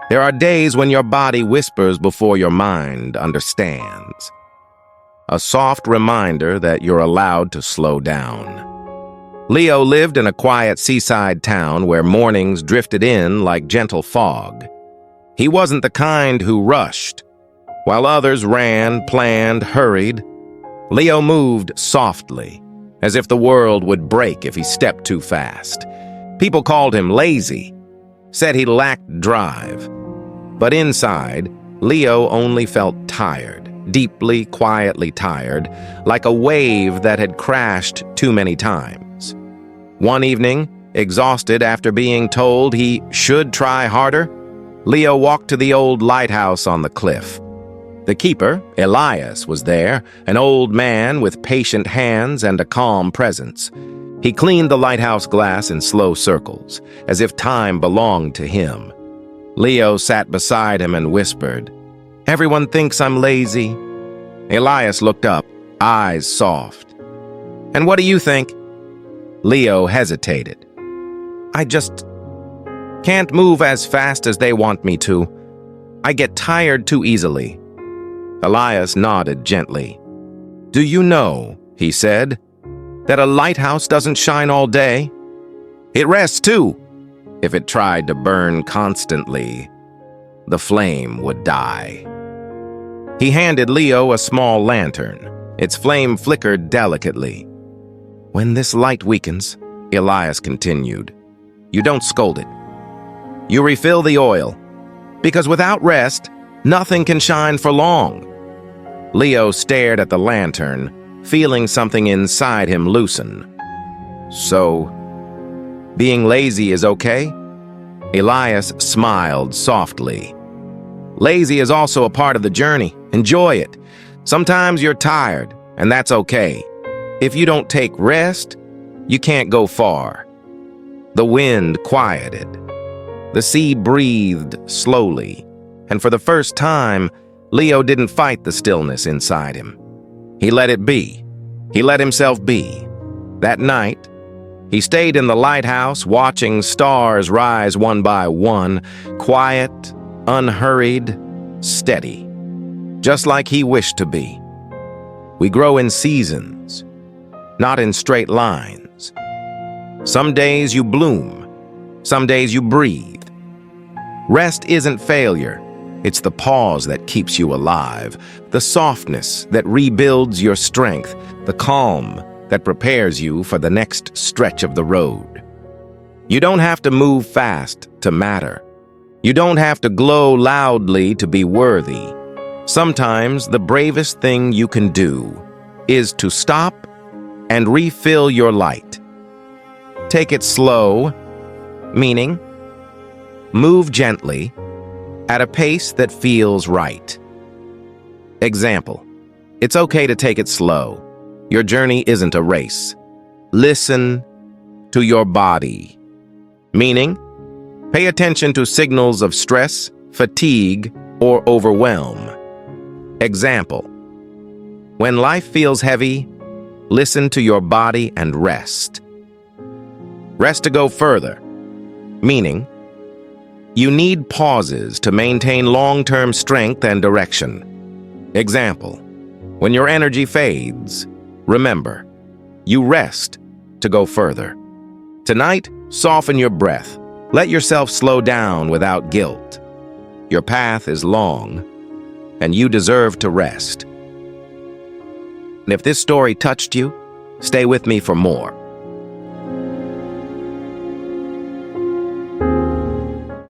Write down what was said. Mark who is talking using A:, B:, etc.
A: There are days when your body whispers before your mind understands. A soft reminder that you're allowed to slow down. Leo lived in a quiet seaside town where mornings drifted in like gentle fog. He wasn't the kind who rushed. While others ran, planned, hurried, Leo moved softly, as if the world would break if he stepped too fast. People called him lazy, said he lacked drive. But inside, Leo only felt tired, deeply, quietly tired, like a wave that had crashed too many times. One evening, exhausted after being told he should try harder, Leo walked to the old lighthouse on the cliff. The keeper, Elias, was there, an old man with patient hands and a calm presence. He cleaned the lighthouse glass in slow circles, as if time belonged to him. Leo sat beside him and whispered, "Everyone thinks I'm lazy." Elias looked up, eyes soft. "And what do you think?" Leo hesitated. "I just can't move as fast as they want me to. I get tired too easily." Elias nodded gently. "Do you know," he said, "that a lighthouse doesn't shine all day? It rests too. If it tried to burn constantly, the flame would die." He handed Leo a small lantern. Its flame flickered delicately. "When this light weakens," Elias continued, "you don't scold it. You refill the oil, because without rest, nothing can shine for long." Leo stared at the lantern, feeling something inside him loosen. "So, being lazy is okay?" Elias smiled softly. "Lazy is also a part of the journey. Enjoy it. Sometimes you're tired, and that's okay. If you don't take rest, you can't go far." The wind quieted. The sea breathed slowly, and for the first time, Leo didn't fight the stillness inside him. He let it be. He let himself be. That night, he stayed in the lighthouse, watching stars rise one by one, quiet, unhurried, steady, just like he wished to be. We grow in seasons, not in straight lines. Some days you bloom, some days you breathe. Rest isn't failure. It's the pause that keeps you alive, the softness that rebuilds your strength, the calm that prepares you for the next stretch of the road. You don't have to move fast to matter. You don't have to glow loudly to be worthy. Sometimes the bravest thing you can do is to stop and refill your light. Take it slow, meaning move gently, at a pace that feels right. Example, it's okay to take it slow. Your journey isn't a race. Listen to your body. Meaning, pay attention to signals of stress, fatigue, or overwhelm. Example, when life feels heavy, listen to your body and rest. Rest to go further. Meaning, you need pauses to maintain long-term strength and direction. Example, when your energy fades, remember, you rest to go further. Tonight, soften your breath. Let yourself slow down without guilt. Your path is long, and you deserve to rest. And if this story touched you, stay with me for more.